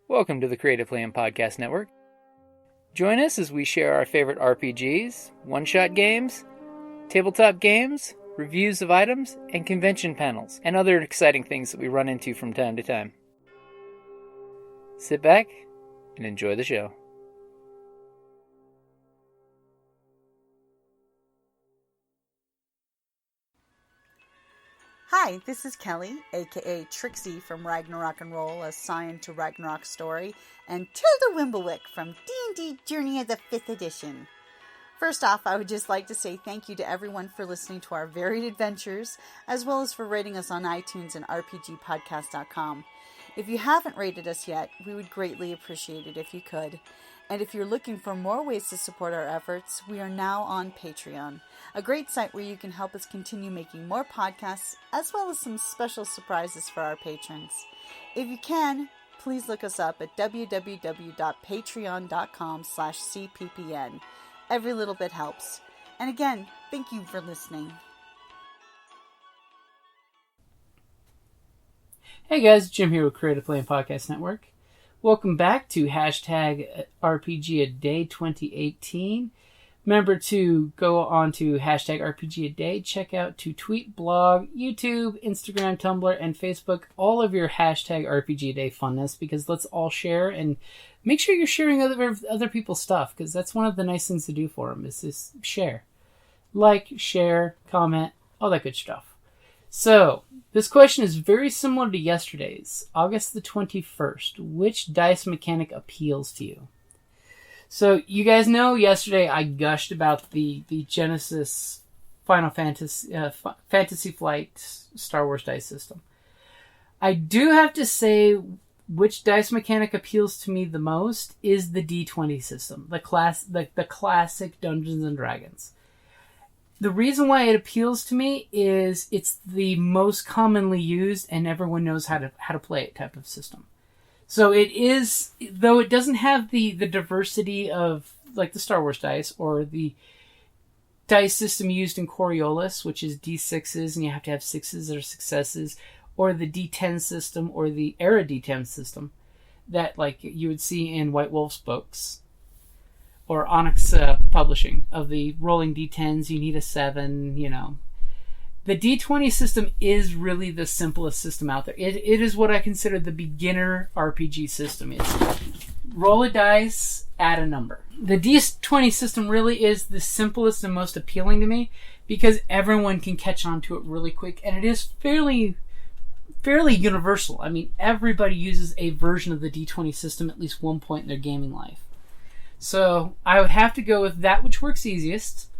Welcome to the Creative Plan Podcast Network. Join us as we share our favorite RPGs, one-shot games, tabletop games, reviews of items, and convention panels, and other exciting things that we run into from time to time. Sit back and enjoy the show. Hi, this is Kelly, aka Trixie from Ragnarok and Roll, assigned to Ragnarok Story, and Tilda Wimblewick from D&D Journey of the 5th Edition. First off, I would just like to say thank you to everyone for listening to our varied adventures, as well as for rating us on iTunes and RPGpodcast.com. If you haven't rated us yet, we would greatly appreciate it if you could. And if you're looking for more ways to support our efforts, we are now on Patreon, a great site where you can help us continue making more podcasts, as well as some special surprises for our patrons. If you can, please look us up at www.patreon.com/cppn. Every little bit helps. And again, thank you for listening. Hey guys, Jim here with Creative Plan Podcast Network. Welcome back to hashtag RPGADAY2018. Remember to go on to hashtag RPGADAY, check out to tweet, blog, YouTube, Instagram, Tumblr, and Facebook all of your hashtag RPGADAY funness, because let's all share and make sure you're sharing other people's stuff, because that's one of the nice things to do for them is just share. Like, share, comment, all that good stuff. So, this question is very similar to yesterday's, August the 21st. Which dice mechanic appeals to you? So, you guys know yesterday I gushed about the Genesis Final Fantasy Flight Star Wars dice system. I do have to say which dice mechanic appeals to me the most is the D20 system, the classic Dungeons and Dragons. The reason why it appeals to me is it's the most commonly used and everyone knows how to play it type of system. So it is, though it doesn't have the diversity of like the Star Wars dice or the dice system used in Coriolis, which is D6s and you have to have 6s or successes, or the D10 system or the Era D10 system that like you would see in White Wolf's books. Or Onyx Publishing, of the rolling D10s, you need a 7, you know. The D20 system is really the simplest system out there. It is what I consider the beginner RPG system. It's roll a dice, add a number. The D20 system really is the simplest and most appealing to me because everyone can catch on to it really quick, and it is fairly universal. I mean, everybody uses a version of the D20 system at least one point in their gaming life. So I would have to go with that which works easiest,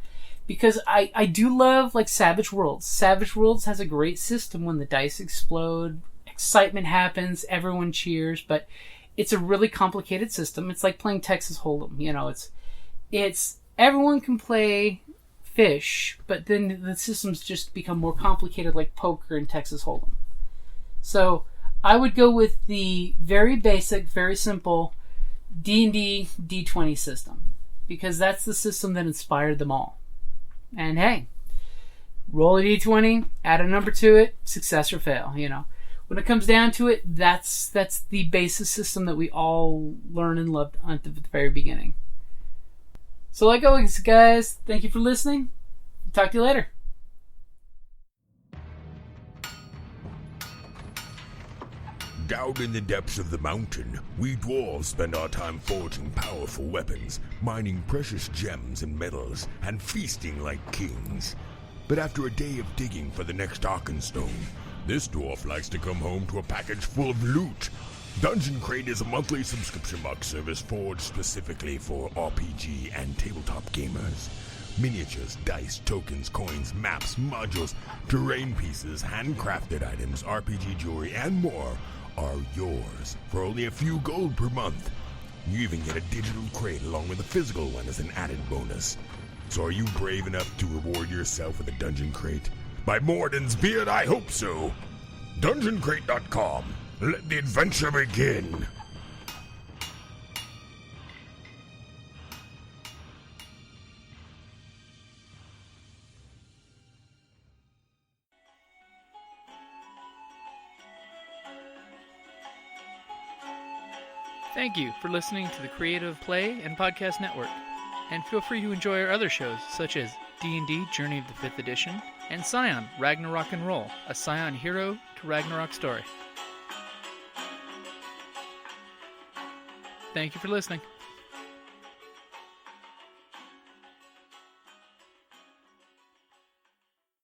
because I do love like Savage Worlds. Savage Worlds has a great system when the dice explode, excitement happens, everyone cheers, but it's a really complicated system. It's like playing Texas Hold'em. You know, it's everyone can play fish, but then the systems just become more complicated like poker and Texas Hold'em. So I would go with the very basic, very simple D&D D20 system, because that's the system that inspired them all. And hey, roll a D20, add a number to it, success or fail, you know. When it comes down to it, that's the basis system that we all learn and loved at the very beginning. So like always, guys, thank you for listening. Talk to you later. Down in the depths of the mountain, we dwarves spend our time forging powerful weapons, mining precious gems and metals, and feasting like kings. But after a day of digging for the next Arkenstone, this dwarf likes to come home to a package full of loot. Dungeon Crate is a monthly subscription box service forged specifically for RPG and tabletop gamers. Miniatures, dice, tokens, coins, maps, modules, terrain pieces, handcrafted items, RPG jewelry, and more are yours for only a few gold per month. You even get a digital crate along with a physical one as an added bonus. So are you brave enough to reward yourself with a Dungeon Crate? By Morden's beard, I hope so. DungeonCrate.com. Let the adventure begin. Thank you for listening to the Creative Play and Podcast Network. And feel free to enjoy our other shows, such as D&D Journey of the 5th Edition and Scion Ragnarok and Roll, a Scion Hero to Ragnarok story. Thank you for listening.